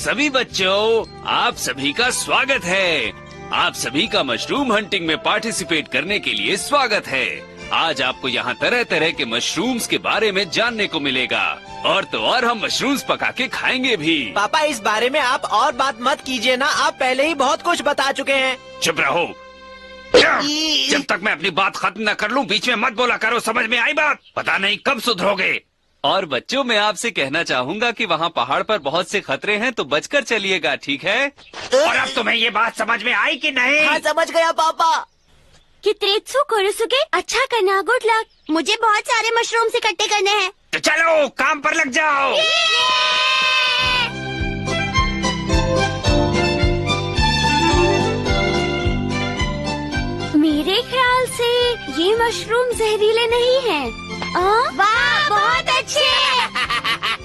सभी बच्चों, आप सभी का स्वागत है। आप सभी का मशरूम हंटिंग में पार्टिसिपेट करने के लिए स्वागत है। आज आपको यहाँ तरह तरह के मशरूम्स के बारे में जानने को मिलेगा और तो और हम मशरूम्स पका के खाएंगे भी। पापा, इस बारे में आप और बात मत कीजिए ना, आप पहले ही बहुत कुछ बता चुके हैं। चुप रहो। जब तक मैं अपनी बात खत्म न कर लूं, बीच में मत बोला करो। समझ में आई बात? पता नहीं कब सुधरोगे। और बच्चों, मैं आपसे कहना चाहूँगा कि वहाँ पहाड़ पर बहुत से खतरे हैं, तो बचकर चलिएगा, ठीक है? और अब तुम्हें ये बात समझ में आई कि नहीं? हाँ, समझ गया पापा। कित्रेत्सु कोरोसुके, अच्छा करना, गुड लक। मुझे बहुत सारे मशरूम्स इकट्ठे करने हैं। तो चलो काम पर लग जाओ। मेरे ख्याल से ये मशरूम जहरीले नहीं हैं। वाह, बहुत अच्छे।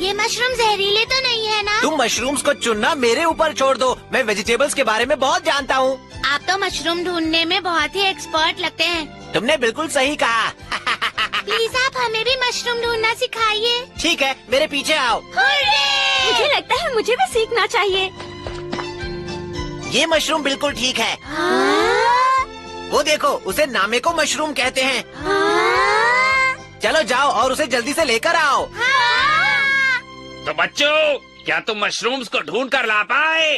ये मशरूम जहरीले तो नहीं है ना? तुम मशरूम्स को चुनना मेरे ऊपर छोड़ दो, मैं वेजिटेबल्स के बारे में बहुत जानता हूँ। आप तो मशरूम ढूंढने में बहुत ही एक्सपर्ट लगते हैं। तुमने बिल्कुल सही कहा। प्लीज आप हमें भी मशरूम ढूंढना सिखाइए। ठीक है, मेरे पीछे आओ। मुझे लगता है मुझे भी सीखना चाहिए। ये मशरूम बिल्कुल ठीक है। वो देखो, उसे नामेको मशरूम कहते हैं। चलो जाओ और उसे जल्दी से लेकर आओ। तो बच्चों, क्या तुम मशरूम्स को ढूंढ कर ला पाए?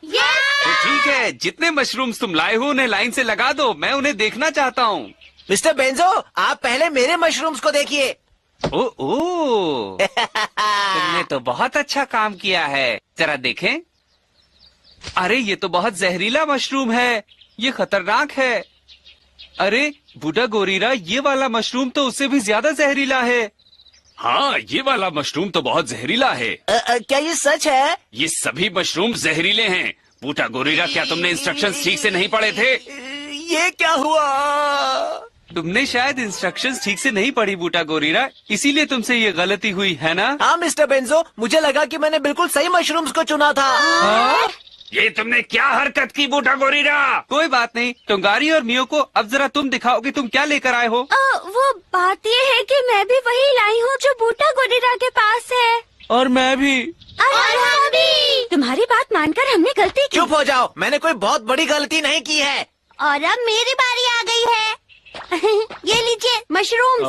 तो ठीक है, जितने मशरूम्स तुम लाए हो उन्हें लाइन से लगा दो, मैं उन्हें देखना चाहता हूँ। मिस्टर बेंजो, आप पहले मेरे मशरूम्स को देखिए। ओ तुमने तो बहुत अच्छा काम किया है। जरा देखें। अरे ये तो बहुत जहरीला मशरूम है, ये खतरनाक है। अरे बूढ़ा गोरीरा, ये वाला मशरूम तो उससे भी ज्यादा जहरीला है। हाँ, ये वाला मशरूम तो बहुत जहरीला है। क्या ये सच है? ये सभी मशरूम जहरीले हैं। बूढ़ा गोरीरा, क्या तुमने इंस्ट्रक्शंस ठीक से नहीं पढ़े थे? ये क्या हुआ? तुमने शायद इंस्ट्रक्शंस ठीक से नहीं पढ़ी बूटा गोरीरा, इसीलिए तुमसे ये गलती हुई है ना? हाँ मिस्टर बेंजो, मुझे लगा कि मैंने बिल्कुल सही मशरूम्स को चुना था। हाँ? ये तुमने क्या हरकत की बूटा गोरीरा? कोई बात नहीं, टोंगारी और मियो को अब जरा तुम दिखाओ कि तुम क्या लेकर आए हो। वो बात ये है कि मैं भी वही लाई हूँ जो बूटा गोरीरा के पास है। और मैं भी। और हम भी। तुम्हारी बात मानकर हमने गलती की। चुप हो जाओ, मैंने कोई बहुत बड़ी गलती नहीं की है। और अब मेरी बारी आ गई है। ये लीजिए मशरूम।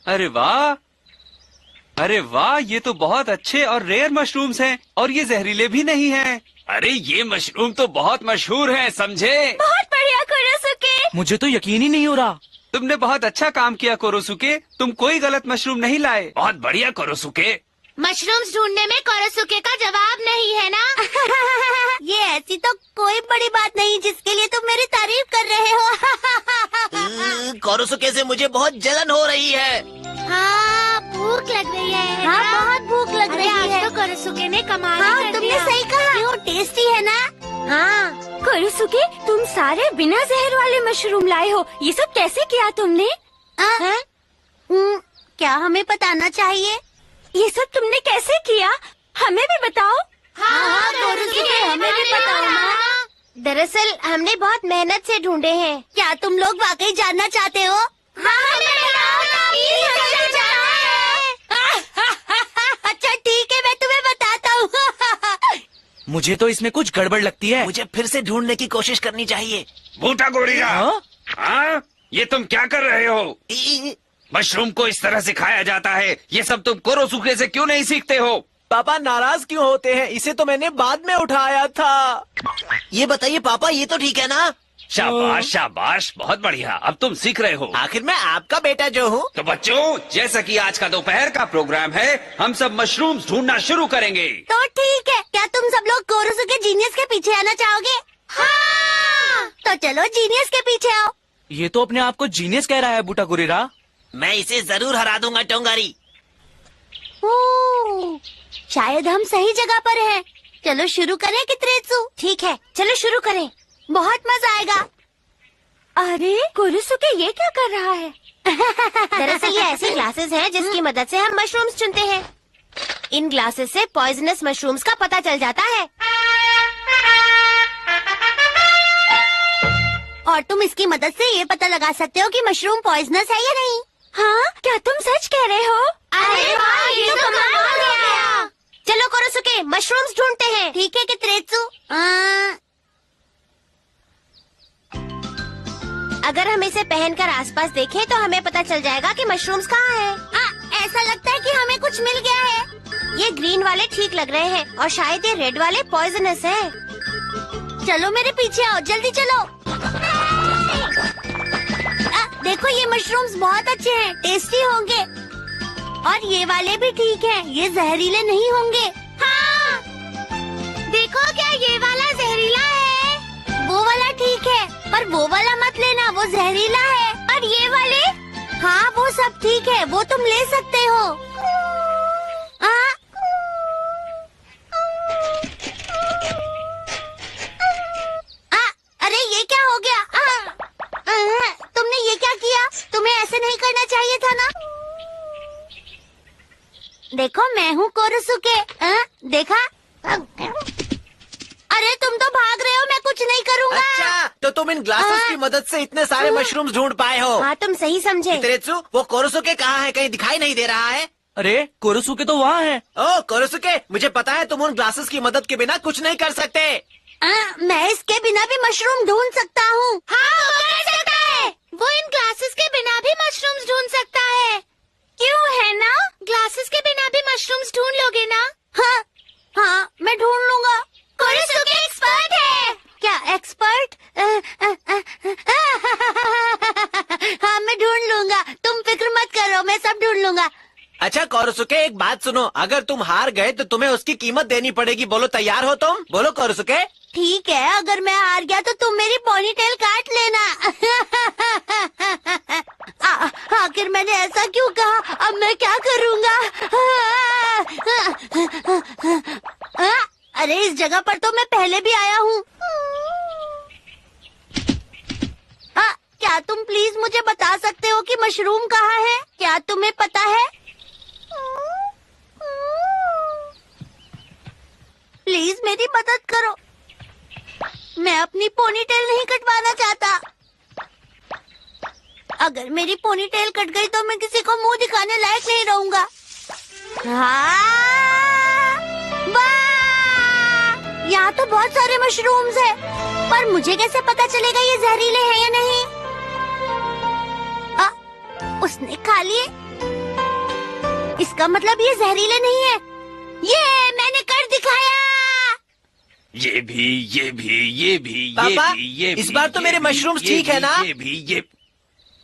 अरे वाह, अरे वाह, ये तो बहुत अच्छे और रेयर मशरूम्स हैं और ये जहरीले भी नहीं हैं। अरे ये मशरूम तो बहुत मशहूर हैं, समझे? बहुत बढ़िया कोरोसुके। मुझे तो यकीन ही नहीं हो रहा। तुमने बहुत अच्छा काम किया कोरोसुके, तुम कोई गलत मशरूम नहीं लाए। बहुत बढ़िया कोरोसुके। मशरूम्स ढूंढने में कोरोसुके का जवाब नहीं है ना? ये ऐसी तो कोई बड़ी बात नहीं जिसके लिए तुम मेरी तारीफ कर रहे हो। कोरोसुके से मुझे बहुत जलन हो रही है। हाँ, भूख लग रही है। हाँ, बहुत भूख लग रही है। आज तो कोरोसुके ने कमाल कर दिया। तुमने सही कहा। क्यों, टेस्टी है ना? हाँ। कोरोसुके, तुम सारे बिना जहर वाले मशरूम लाए हो, ये सब कैसे किया तुमने? क्या हमें बताना चाहिए? ये सब तुमने कैसे किया, हमें भी बताओ। हाँ, कोरोसुके, हमें भी बताओ ना। दरअसल हमने बहुत मेहनत से ढूंढे हैं। क्या तुम लोग वाकई जानना चाहते हो? हाँ, अच्छा ठीक है, मैं तुम्हें बताता हूँ। मुझे तो इसमें कुछ गड़बड़ लगती है। मुझे फिर से ढूंढने की कोशिश करनी चाहिए। बूटा गोरीरा, हाँ? ये तुम क्या कर रहे हो? मशरूम को इस तरह सिखाया जाता है, ये सब तुम कोरोसुके से क्यों नहीं सीखते हो? पापा नाराज क्यों होते हैं? इसे तो मैंने बाद में उठाया था। ये बताइए पापा, ये तो ठीक है ना? शाबाश शाबाश, बहुत बढ़िया, अब तुम सीख रहे हो। आखिर मैं आपका बेटा जो हूँ। तो बच्चों, जैसा कि आज का दोपहर का प्रोग्राम है, हम सब मशरूम्स ढूंढना शुरू करेंगे। तो ठीक है, क्या तुम सब लोग कोरोसुके जीनियस के पीछे आना चाहोगे? हाँ। तो चलो जीनियस के पीछे आओ। ये तो अपने आप को जीनियस कह रहा है बूटा गोरीरा। मैं इसे जरूर हरा दूंगा टोंगारी। शायद हम सही जगह पर हैं। चलो शुरू करें कित्रेत्सु? ठीक है, चलो शुरू करें, बहुत मजा आएगा। अरे कोरोसुके, ये क्या कर रहा है? दरअसल ये ऐसी ग्लासेस हैं जिसकी मदद से हम मशरूम्स चुनते हैं। इन ग्लासेस से पॉइजनस मशरूम्स का पता चल जाता है और तुम इसकी मदद से ये पता लगा सकते हो कि मशरूम पॉइजनस है या नहीं। हाँ, क्या तुम सच कह रहे हो? अरे वाह, ये तो कमाल हो गया। चलो कोरोसुके, मशरूम्स ढूंढते हैं। ठीक है कित्रेत्सु। अगर हम इसे पहनकर आसपास देखें तो हमें पता चल जाएगा कि मशरूम्स कहाँ हैं। ऐसा लगता है कि हमें कुछ मिल गया है। ये ग्रीन वाले ठीक लग रहे हैं और शायद ये रेड वाले पॉइजनस हैं। चलो मेरे पीछे आओ, जल्दी चलो। देखो ये मशरूम्स बहुत अच्छे हैं, टेस्टी होंगे। और ये वाले भी ठीक हैं, ये जहरीले नहीं होंगे। हाँ, देखो क्या ये वाला जहरीला है। वो वाला ठीक है, पर वो वाला मत लेना, वो जहरीला है। और ये वाले? हाँ वो सब ठीक है, वो तुम ले सकते हो। अरे ये क्या हो गया? तुमने ये क्या किया? तुम्हें ऐसे नहीं करना चाहिए था ना। देखो मैं हूँ कोरोसुके। देखा? अरे तुम तो भाग रहे हो, मैं कुछ नहीं करूँगा। अच्छा, तो तुम इन ग्लासेस की मदद से इतने सारे मशरूम्स ढूंढ पाए हो। हाँ तुम सही समझे। कित्रेत्सु, वो कोरोसुके कहाँ है? कहीं दिखाई नहीं दे रहा है। अरे कोरोसुके तो वहाँ है। ओह कोरोसुके, मुझे पता है तुम उन ग्लासेस की मदद के बिना कुछ नहीं कर सकते। मैं इसके बिना भी मशरूम ढूंढ सकता हूँ। हाँ वो कर सकता है। वो इन ग्लासेस के बिना भी मशरूम्स ढूंढ सकता है। क्यों है ना? ग्लासेस के बिना भी मशरूम्स ढूंढ लोगे ना? हाँ हाँ मैं ढूंढ लूंगा। कोरोसुके एक्सपर्ट है। क्या एक्सपर्ट? हाँ मैं ढूंढ लूंगा, तुम फिक्र मत करो, मैं सब ढूंढ लूंगा। अच्छा कोरोसुके, एक बात सुनो, अगर तुम हार गए तो तुम्हें उसकी कीमत देनी पड़ेगी। बोलो तैयार हो तुम? बोलो कोरोसुके। ठीक है, अगर मैं हार गया तो तुम मेरी पोनीटेल काट लेना। आखिर मैंने ऐसा क्यों कहा? अब मैं क्या करूँगा? अरे इस जगह पर तो मैं पहले भी आया हूँ। क्या तुम प्लीज मुझे बता सकते हो कि मशरूम कहाँ है? क्या तुम्हें पता है? प्लीज मेरी मदद करो, मैं अपनी पोनीटेल नहीं कटवाना चाहता। अगर मेरी पोनीटेल कट गई तो मैं किसी को मुंह दिखाने लायक नहीं रहूंगा। वाह! यहाँ तो बहुत सारे मशरूम्स हैं, पर मुझे कैसे पता चलेगा ये जहरीले हैं या नहीं? उसने खा लिए, इसका मतलब ये जहरीले नहीं है। ये मैंने कर दिखाया। ये भी, ये भी, ये भी, पापा, ये भी, ये इस भी, बार तो ये मेरे भी, मशरूम्स ये ठीक भी, है ना? ये भी, ये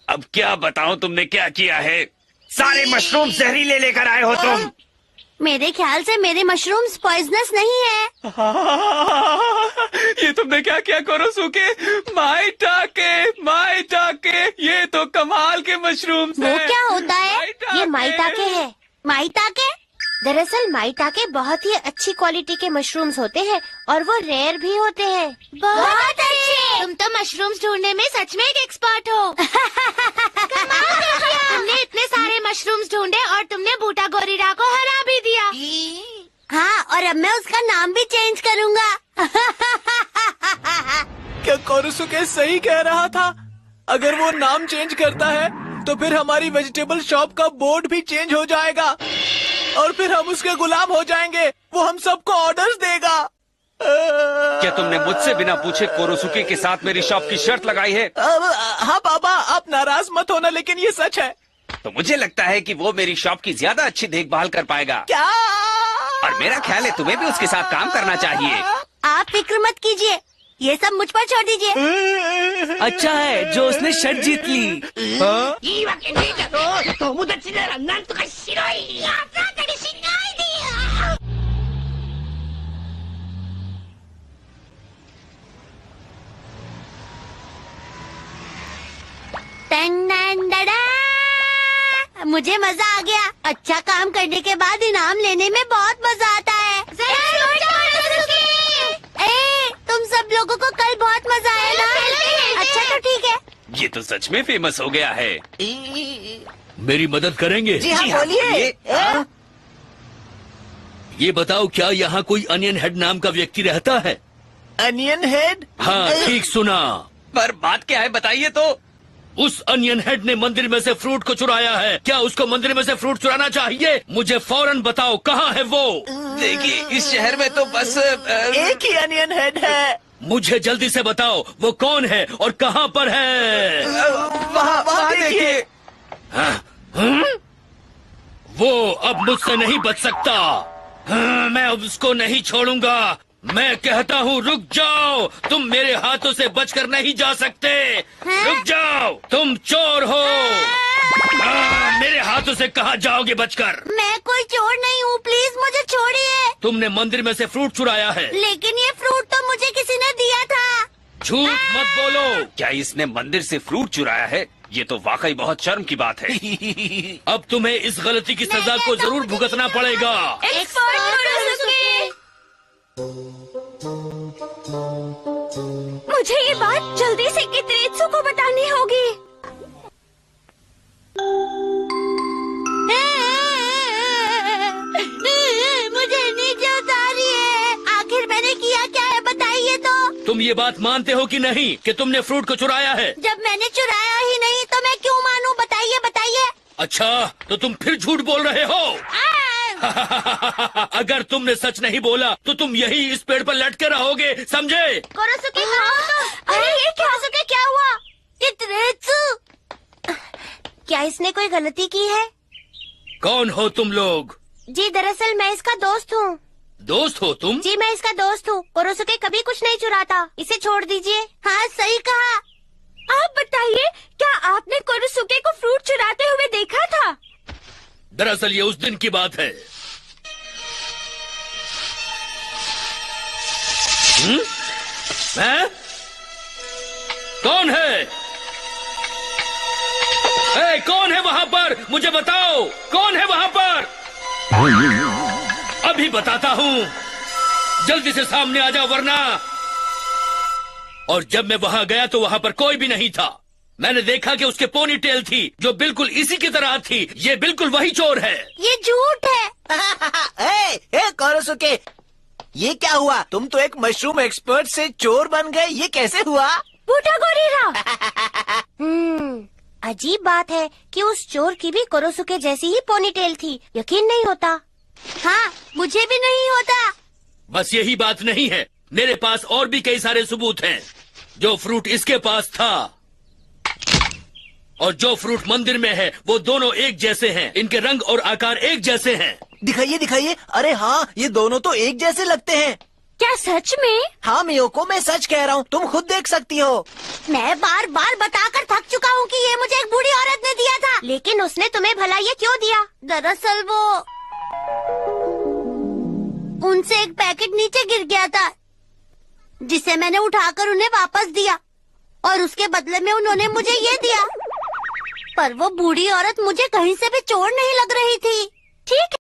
अब क्या बताऊं तुमने क्या किया है? सारे मशरूम जहरीले लेकर आए हो तुम। मेरे ख्याल से मेरे मशरूम्स पॉइजनस नहीं है। ये तुमने क्या किया कोरोसुके? माई टाके, ये तो कमाल के मशरूम्स वो हैं। क्या होता है? माइटाके। ये माइटाके है। माइटाके? दरअसल माइटाके बहुत ही अच्छी क्वालिटी के मशरूम्स होते हैं और वो रेयर भी होते हैं। बहुत अच्छे। तुम तो मशरूम्स ढूंढने में सच में एक एक्सपर्ट हो। कमाल कर दिया। तुमने इतने सारे मशरूम्स ढूंढे और तुमने बूटा गोरिल्ला को हरा भी दिया। हाँ, और अब मैं उसका नाम भी चेंज करूँगा। क्या कोरोसुके सही कह रहा था? अगर वो नाम चेंज करता है तो फिर हमारी वेजिटेबल शॉप का बोर्ड भी चेंज हो जाएगा और फिर हम उसके गुलाम हो जाएंगे। वो हम सबको ऑर्डर्स देगा। क्या तुमने मुझसे बिना पूछे कोरोसुके के साथ मेरी शॉप की शर्त लगाई है? हाँ पापा, आप नाराज मत होना, लेकिन ये सच है। तो मुझे लगता है कि वो मेरी शॉप की ज्यादा अच्छी देखभाल कर पाएगा। क्या? और मेरा ख्याल है तुम्हें भी उसके साथ काम करना चाहिए। आप फिक्र मत कीजिए, ये सब मुझ पर छोड़ दीजिए। अच्छा है जो उसने शर्ट जीत ली। हाँ? मुझे मजा आ गया। अच्छा काम करने के बाद इनाम लेने में बहुत मजा आता है। तुम सब लोगों को कल बहुत मजा आया ना? अच्छा तो ठीक है। ये तो सच में फेमस हो गया है। मेरी मदद करेंगे? जी हाँ बोलिए। ये बताओ, क्या यहाँ कोई अनियन हेड नाम का व्यक्ति रहता है? Onion head? हाँ ठीक सुना। पर बात क्या है बताइए तो। उस अनियन हेड ने मंदिर में से फ्रूट को चुराया है। क्या उसको मंदिर में से फ्रूट चुराना चाहिए? मुझे फौरन बताओ, कहाँ है वो? देखिए, इस शहर में तो बस एक ही अनियन हेड है। मुझे जल्दी से बताओ वो कौन है और कहाँ पर है? वहाँ देखिए। वो अब मुझसे नहीं बच सकता। मैं अब उसको नहीं छोड़ूंगा। मैं कहता हूँ रुक जाओ, तुम मेरे हाथों से बचकर नहीं जा सकते। रुक जाओ, तुम चोर हो। मेरे हाथों से कहाँ जाओगे बचकर? मैं कोई चोर नहीं हूँ, प्लीज मुझे छोड़िए। तुमने मंदिर में से फ्रूट चुराया है। लेकिन ये फ्रूट तो मुझे किसी ने दिया था। झूठ मत बोलो। क्या इसने मंदिर से फ्रूट चुराया है? ये तो वाकई बहुत शर्म की बात है। अब तुम्हें इस गलती की सजा को जरूर भुगतना पड़ेगा। मुझे ये बात जल्दी से कित्रेत्सु को बतानी होगी। मुझे नीचे उतारिए। आखिर मैंने किया क्या है, बताइए तो। तुम ये बात मानते हो कि नहीं कि तुमने फ्रूट को चुराया है? जब मैंने चुराया ही नहीं तो मैं क्यों मानूं? बताइए बताइए। अच्छा, तो तुम फिर झूठ बोल रहे हो। अगर तुमने सच नहीं बोला तो तुम यही इस पेड़ पर लटके रहोगे, समझे? कोरोसुके, अरे ये कोरोसुके क्या हुआ? कित्रेत्सु, क्या इसने कोई गलती की है? कौन हो तुम लोग? जी दरअसल मैं इसका दोस्त हूँ। दोस्त हो तुम? जी मैं इसका दोस्त हूँ। कोरोसुके कभी कुछ नहीं चुराता, इसे छोड़ दीजिए। हाँ सही कहा। आप बताइए, क्या आपने कोरोसुके को फ्रूट चुराते हुए देखा था? दरअसल ये उस दिन की बात है। मैं? कौन है? कौन है वहाँ पर? मुझे बताओ, कौन है वहाँ पर? अभी बताता हूँ, जल्दी से सामने आ जाओ वरना। और जब मैं वहाँ गया तो वहाँ पर कोई भी नहीं था। मैंने देखा कि उसके पोनी टेल थी जो बिल्कुल इसी की तरह थी। ये बिल्कुल वही चोर है। ये झूठ है। कोरोसुके, ये क्या हुआ? तुम तो एक मशरूम एक्सपर्ट से चोर बन गए, ये कैसे हुआ? बूटा गोरिल्ला। अजीब बात है कि उस चोर की भी कोरोसुके जैसी ही पोनीटेल थी। यकीन नहीं होता। हाँ, मुझे भी नहीं होता। बस यही बात नहीं है, मेरे पास और भी कई सारे सबूत हैं। जो फ्रूट इसके पास था और जो फ्रूट मंदिर में है वो दोनों एक जैसे हैं। इनके रंग और आकार एक जैसे हैं। दिखाइए दिखाइए। अरे हाँ, ये दोनों तो एक जैसे लगते हैं। क्या सच में? हाँ मियोको, मैं सच कह रहा हूँ, तुम खुद देख सकती हो। मैं बार बार बताकर थक चुका हूँ कि ये मुझे एक बूढ़ी औरत ने दिया था। लेकिन उसने तुम्हें भला ये क्यों दिया? दरअसल वो उनसे एक पैकेट नीचे गिर गया था, जिसे मैंने उठाकर उन्हें वापस दिया और उसके बदले में उन्होंने मुझे ये दिया। पर वो बूढ़ी औरत मुझे कहीं से भी चोर नहीं लग रही थी। ठीक